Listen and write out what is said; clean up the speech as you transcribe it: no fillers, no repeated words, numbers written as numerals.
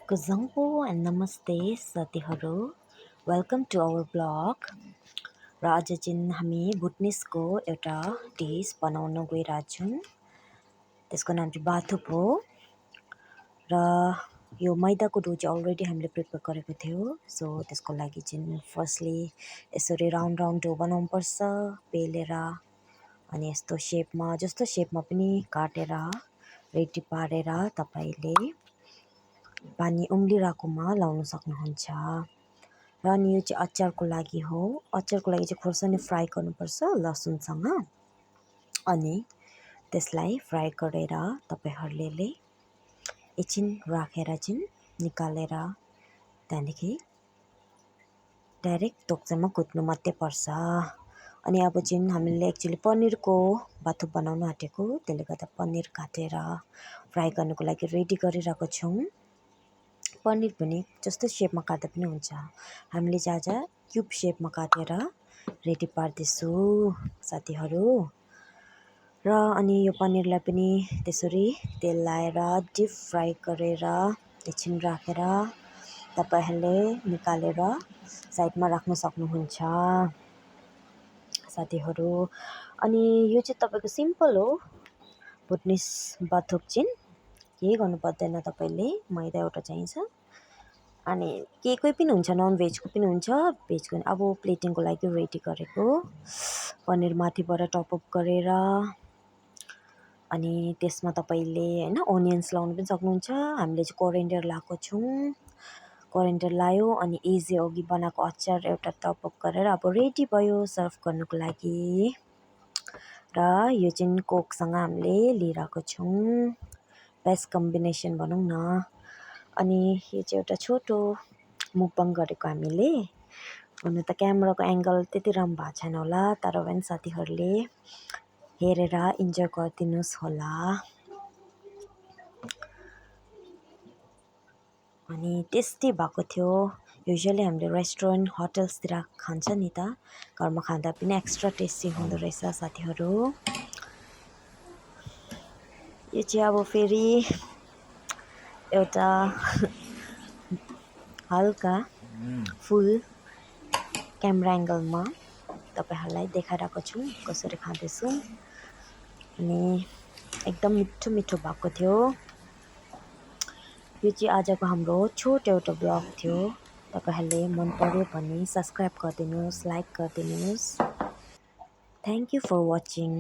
Kuzampo and Namaste साथीहरू welcome to our blog र आज चाहिँ हामी भुटनिसको एउटा डिस बनाउन गइरहेछौँ। त्यसको नाम चाहिँ बाथुप हो र यो मैदाको डो चाहिँ अलरेडी हामीले प्रिपेयर गरेको थियो। सो त्यसको लागि चाहिँ फर्स्टली यसरी राउन्ड राउन्ड डो बनाउनुपर्छ पेलेर अनि यस्तो शेपमा जस्तो शेपमा पनि काटेर रेडी पारेर तपाईले पानी उम्लिरहेकोमा लाउन सक्नुहुन्छ। र अनि यो चाहिँ अचारको लागि हो। अचारको लागि चाहिँ खोर्सानी फ्राई गर्नुपर्छ लसुनसँग अनि त्यसलाई फ्राई गरेर तपाईहरुले एकछिन राखेर चाहिँ निकालेर त्यहाँदेखि डाइरेक्ट तोक्चामा कुट्नु मात्रै पर्छ। अनि अब चाहिँ हामीले एक्चुअली पनिरको बाथुप बनाउन आँटेको त्यसले गर्दा पनिर काटेर फ्राई गर्नको लागि रेडी गरिरहेको छौँ। पनिर पनि जस्तो शेपमा काट्दा पनि हुन्छ। हामीले चाहिँ आज क्युब शेपमा काटेर रेडी पार्दैछु साथीहरू। र अनि यो पनिरलाई पनि त्यसरी तेल लाएर डिप फ्राई गरेर एकछिन राखेर तपाईहरुले निकालेर साइडमा राख्न सक्नुहुन्छ साथीहरू। अनि यो चाहिँ तपाईको सिम्पल हो भुटनिस बाथुप चाहिँ केही गर्नु पर्दैन। तपाईले मैदा एउटा चाहिन्छ अनि केकै पनि हुन्छ नन भेजको पनि हुन्छ भेजको अब प्लेटिङको लागि रेडी गरेको पनिर माथिबाट टप अप गरेर अनि त्यसमा तपाईले हैन ओनियन्स लाउन पनि सक्नुहुन्छ। हामीले चाहिँ कोरिएन्डर लाएको छौं। कोरिएन्डर लायो अनि इजी अघि बनाएको अचार एउटा टप अप गरेर अब रेडी भयो सर्भ गर्नको लागि। र यो चाहिँ कोकसँग हामीले लिइरहेको छौं। बेस्ट कम्बिनेसन भनौं न। अनि यो चाहिँ एउटा छोटो मुकबाङ गरेको हामीले। हुन त क्यामेराको एंगल त्यति राम्रो भएको छैन होला तर पनि साथीहरुले हेरेर इन्जोय गरिदिनुस् होला। अनि टेस्टी भएको थियो। युजुअली हामीले रेस्टुरेन्ट होटल्सतिर खान्छ नि त घरमा खाँदा पनि एक्स्ट्रा टेस्टी हुँदो रहेछ साथीहरु। यो चाहिँ अब फेरि एउटा हल्का फुल क्यामेरा एंगलमा तपाईहरुलाई देखाइरहेको छु कसरी खाँदैछु। अनि एकदम मिठो मिठो भएको थियो। यो चाहिँ आजको हाम्रो छोटो एउटा ब्लग थियो। तपाईहरुले मन पर्यो भने सब्स्क्राइब गरिदिनुस् लाइक गरिदिनुस्। Thank you for watching.